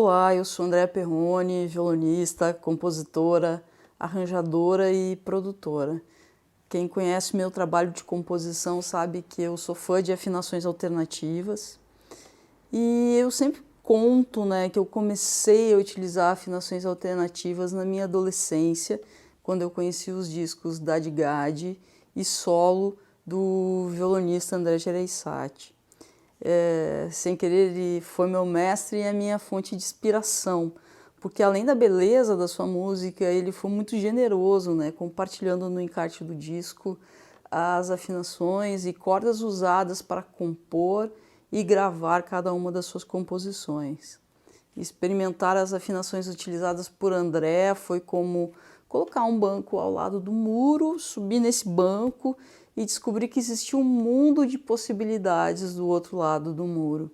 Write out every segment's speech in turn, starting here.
Olá, eu sou Andréa Perrone, violonista, compositora, arranjadora e produtora. Quem conhece meu trabalho de composição sabe que eu sou fã de afinações alternativas e eu sempre conto, que eu comecei a utilizar afinações alternativas na minha adolescência, quando eu conheci os discos Dadi Gadi e solo do violonista André Gereissati. Sem querer, ele foi meu mestre e a minha fonte de inspiração, porque além da beleza da sua música, ele foi muito generoso, compartilhando no encarte do disco as afinações e cordas usadas para compor e gravar cada uma das suas composições. Experimentar as afinações utilizadas por André foi como colocar um banco ao lado do muro, subir nesse banco e descobrir que existia um mundo de possibilidades do outro lado do muro.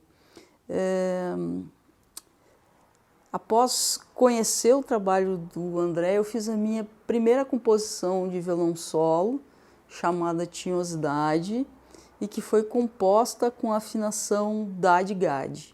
Após conhecer o trabalho do André, eu fiz a minha primeira composição de violão solo, chamada Tinhosidade, e que foi composta com a afinação Dadi-Gadi.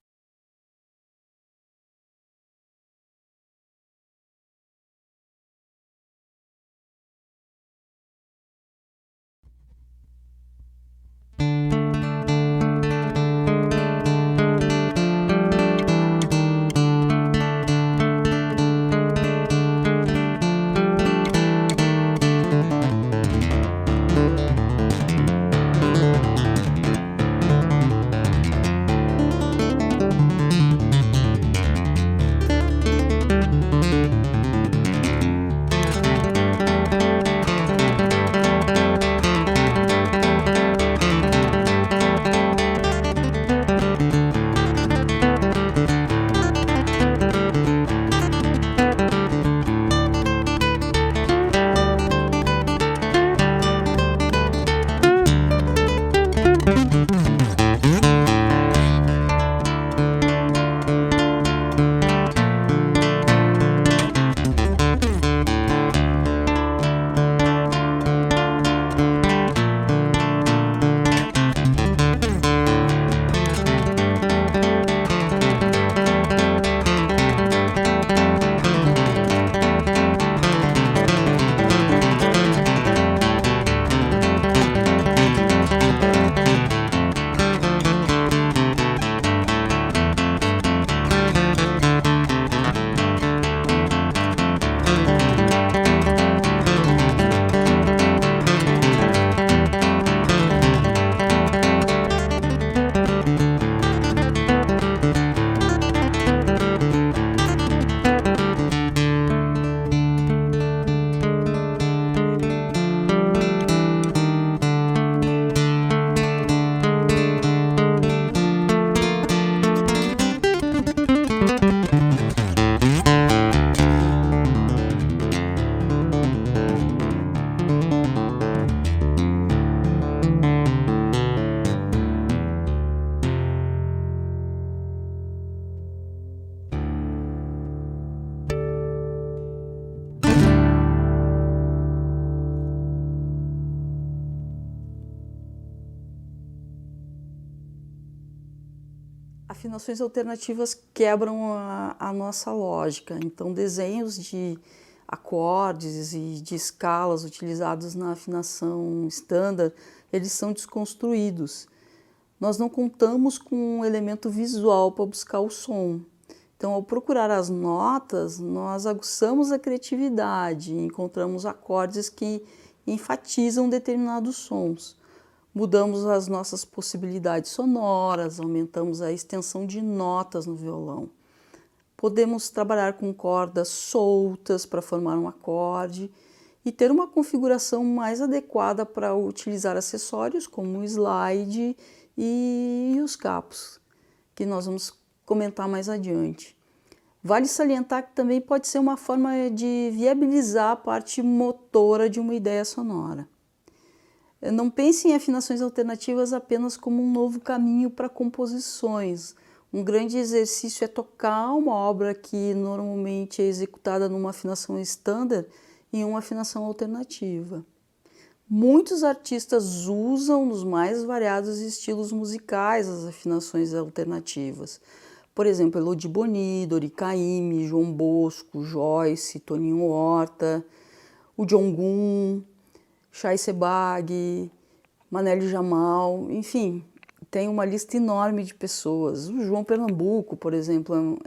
Afinações alternativas quebram a nossa lógica, então desenhos de acordes e de escalas utilizados na afinação estándar, eles são desconstruídos. Nós não contamos com um elemento visual para buscar o som. Então, ao procurar as notas, nós aguçamos a criatividade, encontramos acordes que enfatizam determinados sons. Mudamos as nossas possibilidades sonoras, aumentamos a extensão de notas no violão. Podemos trabalhar com cordas soltas para formar um acorde e ter uma configuração mais adequada para utilizar acessórios como o slide e os capos, que nós vamos comentar mais adiante. Vale salientar que também pode ser uma forma de viabilizar a parte motora de uma ideia sonora. Não pense em afinações alternativas apenas como um novo caminho para composições. Um grande exercício é tocar uma obra que normalmente é executada numa afinação estándar em uma afinação alternativa. Muitos artistas usam nos mais variados estilos musicais as afinações alternativas. Por exemplo, Elodie Boni, Dori Caymmi, João Bosco, Joyce, Toninho Horta, o Djongun, Chay Sebag, Maneli Jamal, enfim, tem uma lista enorme de pessoas. O João Pernambuco, por exemplo,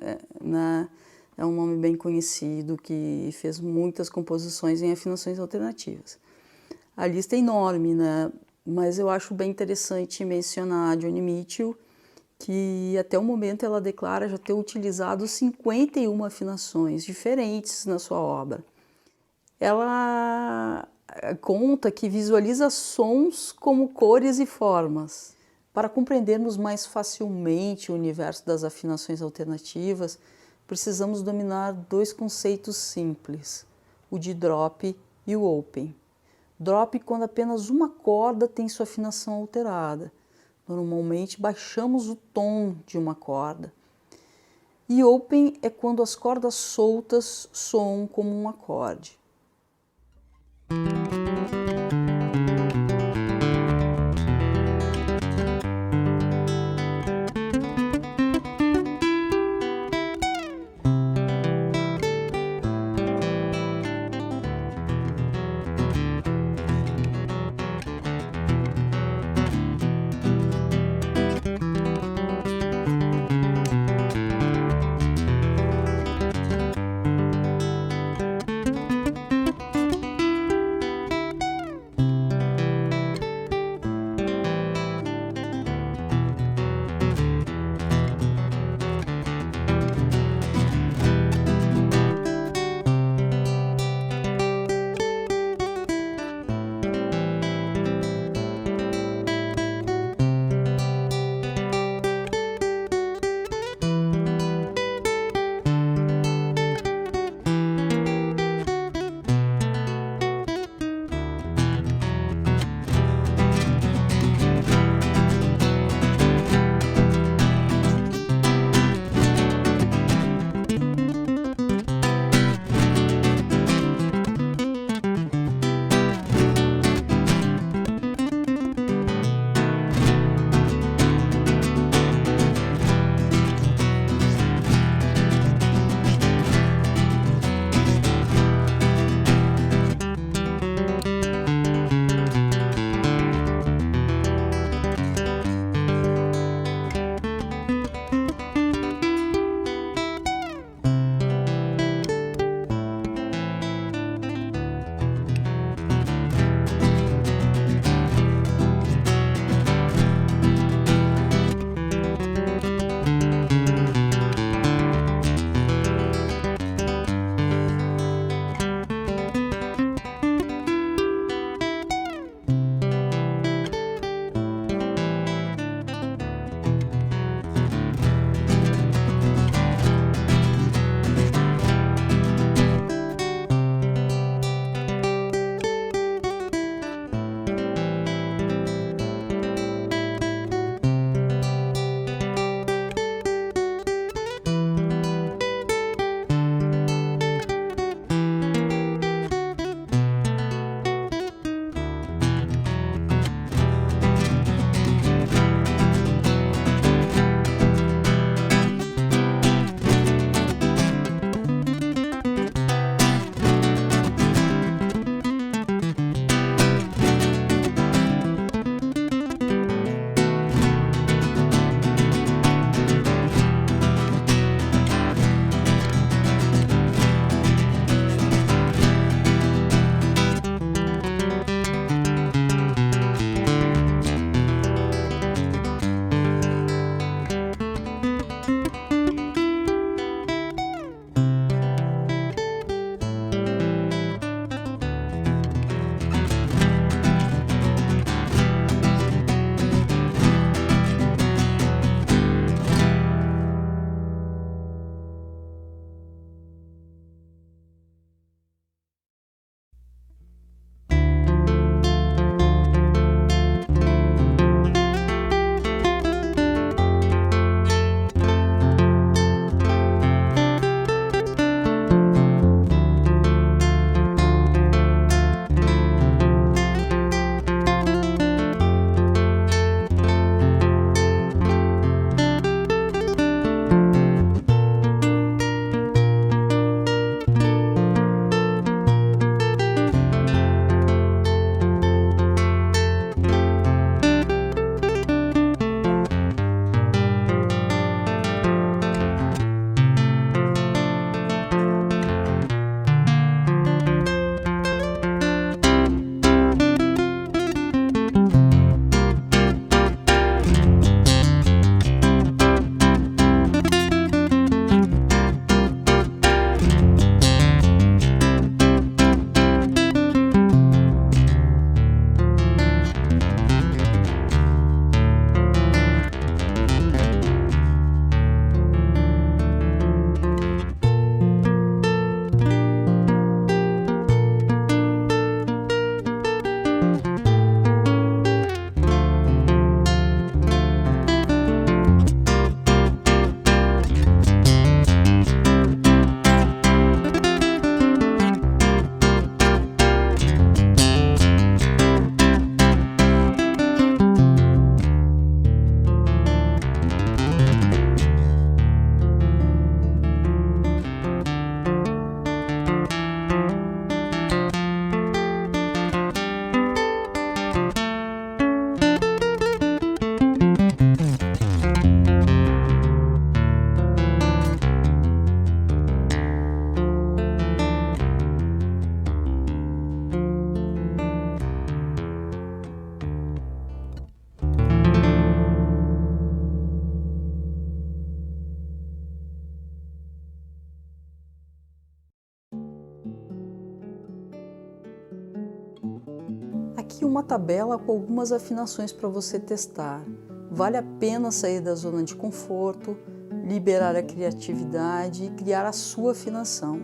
é um nome bem conhecido que fez muitas composições em afinações alternativas. A lista é enorme, né? Mas eu acho bem interessante mencionar a Joni Mitchell, que até o momento ela declara já ter utilizado 51 afinações diferentes na sua obra. Ela conta que visualiza sons como cores e formas. Para compreendermos mais facilmente o universo das afinações alternativas, precisamos dominar dois conceitos simples, o de drop e o open. Drop quando apenas uma corda tem sua afinação alterada. Normalmente baixamos o tom de uma corda. E open é quando as cordas soltas soam como um acorde. aqui uma tabela com algumas afinações para você testar. Vale a pena sair da zona de conforto, liberar a criatividade e criar a sua afinação.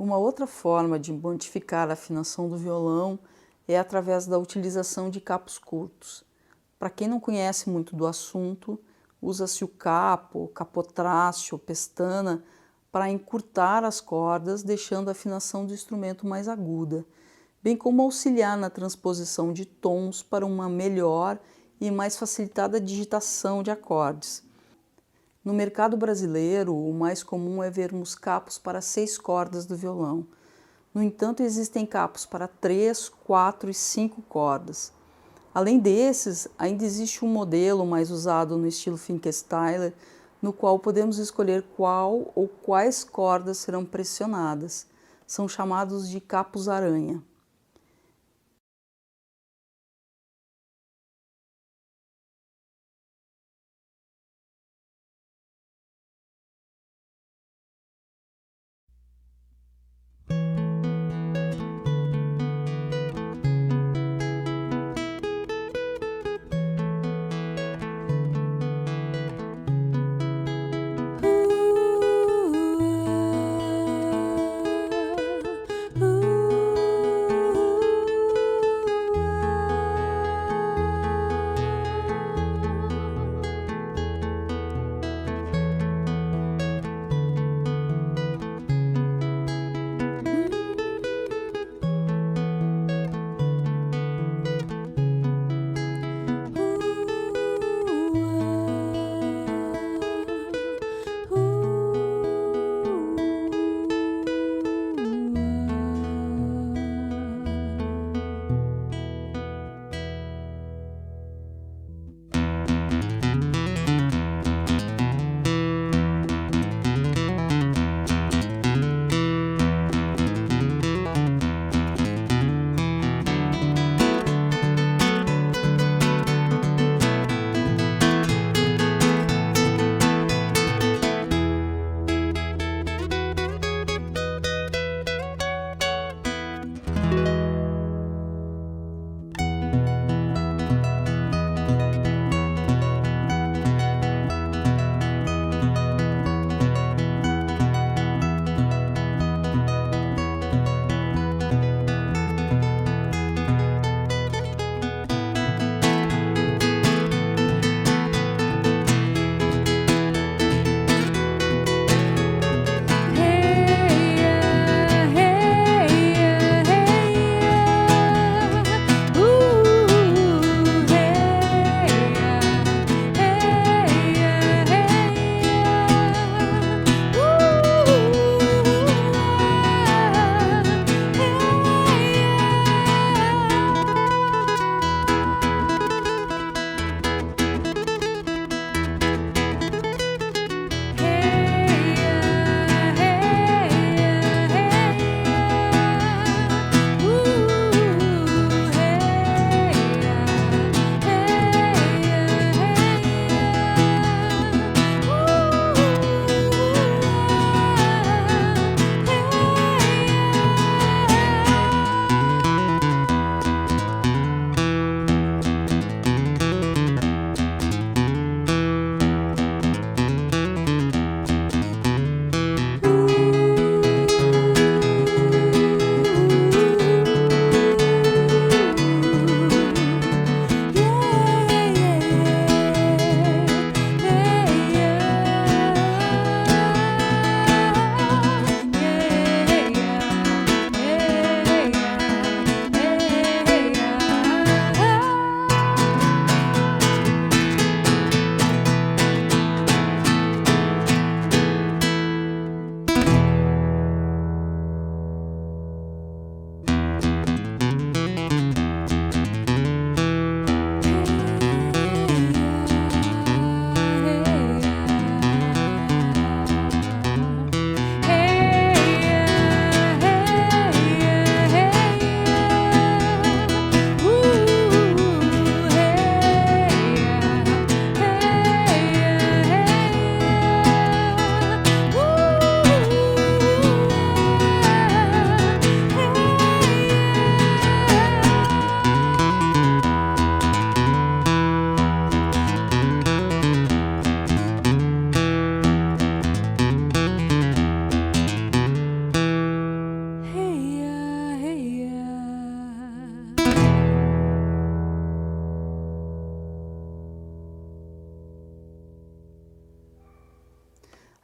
Uma outra forma de modificar a afinação do violão é através da utilização de capos curtos. Para quem não conhece muito do assunto, usa-se o capo, capotraste ou pestana para encurtar as cordas, deixando a afinação do instrumento mais aguda, bem como auxiliar na transposição de tons para uma melhor e mais facilitada digitação de acordes. No mercado brasileiro, o mais comum é vermos capos para 6 cordas do violão. No entanto, existem capos para 3, 4 e 5 cordas. Além desses, ainda existe um modelo mais usado no estilo fingerstyle, no qual podemos escolher qual ou quais cordas serão pressionadas. São chamados de capos aranha.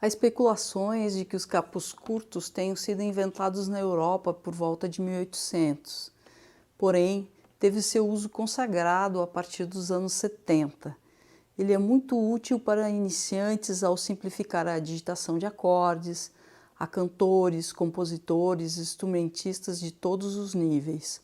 Há especulações de que os capos curtos tenham sido inventados na Europa por volta de 1800, porém, teve seu uso consagrado a partir dos anos 70. Ele é muito útil para iniciantes ao simplificar a digitação de acordes, a cantores, compositores, instrumentistas de todos os níveis.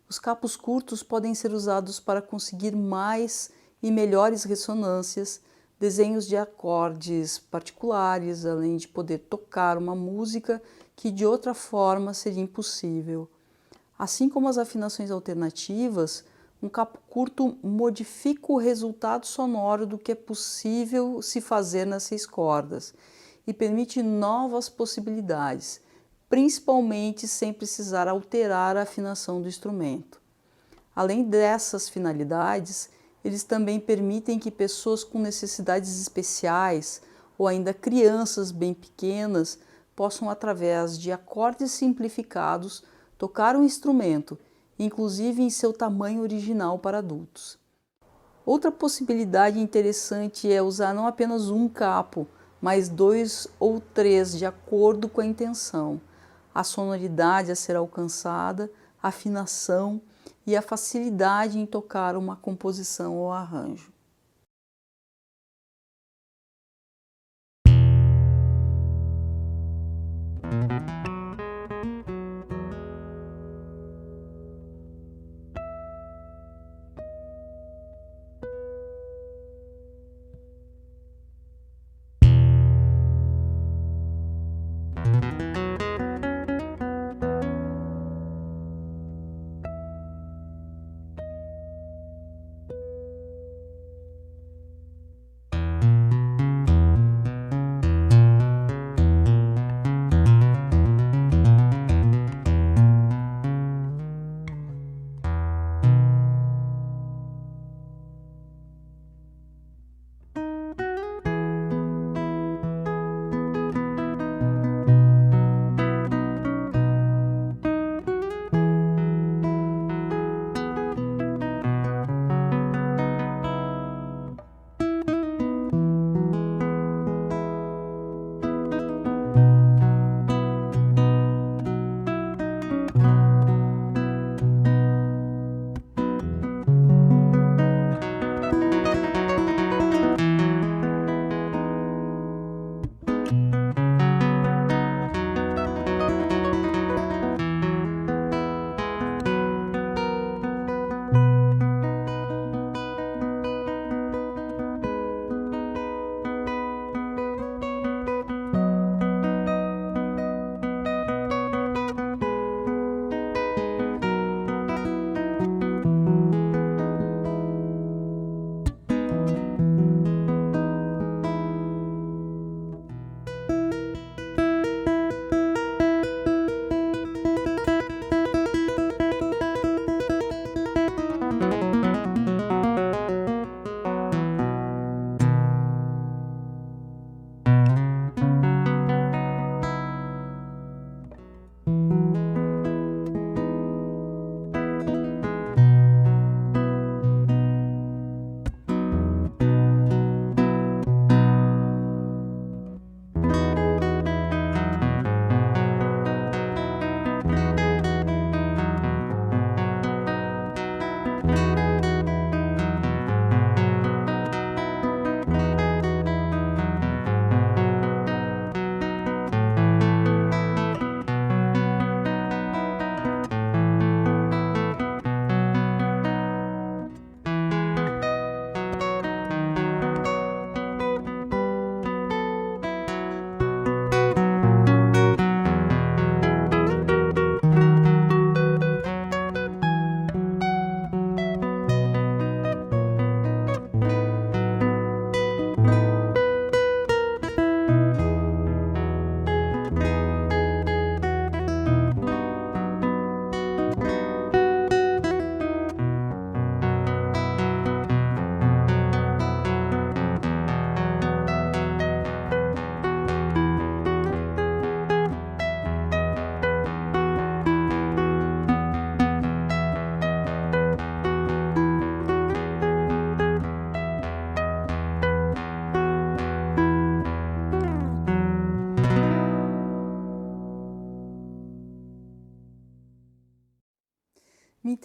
Os capos curtos podem ser usados para conseguir mais e melhores ressonâncias, desenhos de acordes particulares, além de poder tocar uma música que de outra forma seria impossível. Assim como as afinações alternativas, um capo curto modifica o resultado sonoro do que é possível se fazer nas 6 cordas e permite novas possibilidades, principalmente sem precisar alterar a afinação do instrumento. Além dessas finalidades, eles também permitem que pessoas com necessidades especiais ou ainda crianças bem pequenas possam, através de acordes simplificados, tocar um instrumento, inclusive em seu tamanho original para adultos. Outra possibilidade interessante é usar não apenas um capo, mas 2 ou 3 de acordo com a intenção, a sonoridade a ser alcançada, a afinação e a facilidade em tocar uma composição ou arranjo.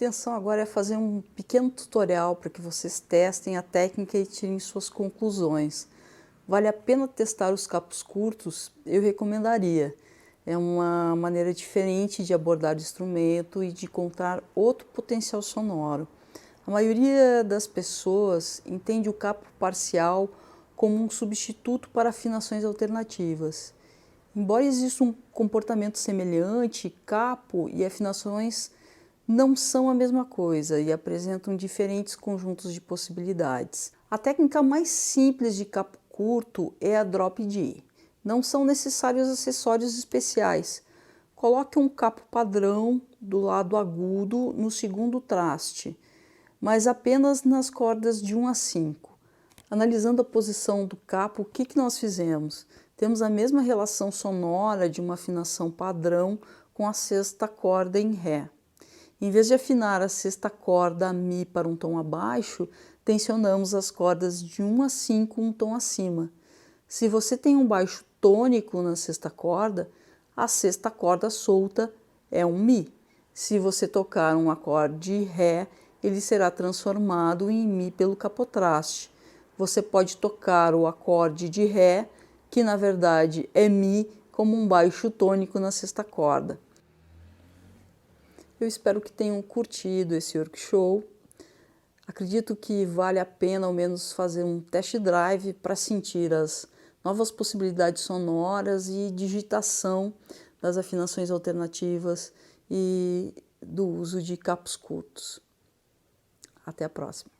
intenção agora é fazer um pequeno tutorial para que vocês testem a técnica e tirem suas conclusões. Vale a pena testar os capos curtos? Eu recomendaria. É uma maneira diferente de abordar o instrumento e de encontrar outro potencial sonoro. A maioria das pessoas entende o capo parcial como um substituto para afinações alternativas. Embora exista um comportamento semelhante, capo e afinações não são a mesma coisa e apresentam diferentes conjuntos de possibilidades. A técnica mais simples de capo curto é a drop D. Não são necessários acessórios especiais. Coloque um capo padrão do lado agudo no segundo traste, mas apenas nas cordas de 1 a 5. Analisando a posição do capo, o que nós fizemos? Temos a mesma relação sonora de uma afinação padrão com a sexta corda em Ré. Em vez de afinar a sexta corda a Mi para um tom abaixo, tensionamos as cordas de 1 a 5 um tom acima. Se você tem um baixo tônico na sexta corda, a sexta corda solta é um Mi. Se você tocar um acorde Ré, ele será transformado em Mi pelo capotraste. Você pode tocar o acorde de Ré, que na verdade é Mi, como um baixo tônico na sexta corda. Eu espero que tenham curtido esse workshop. Acredito que vale a pena ao menos fazer um test drive para sentir as novas possibilidades sonoras e digitação das afinações alternativas e do uso de capos curtos. Até a próxima.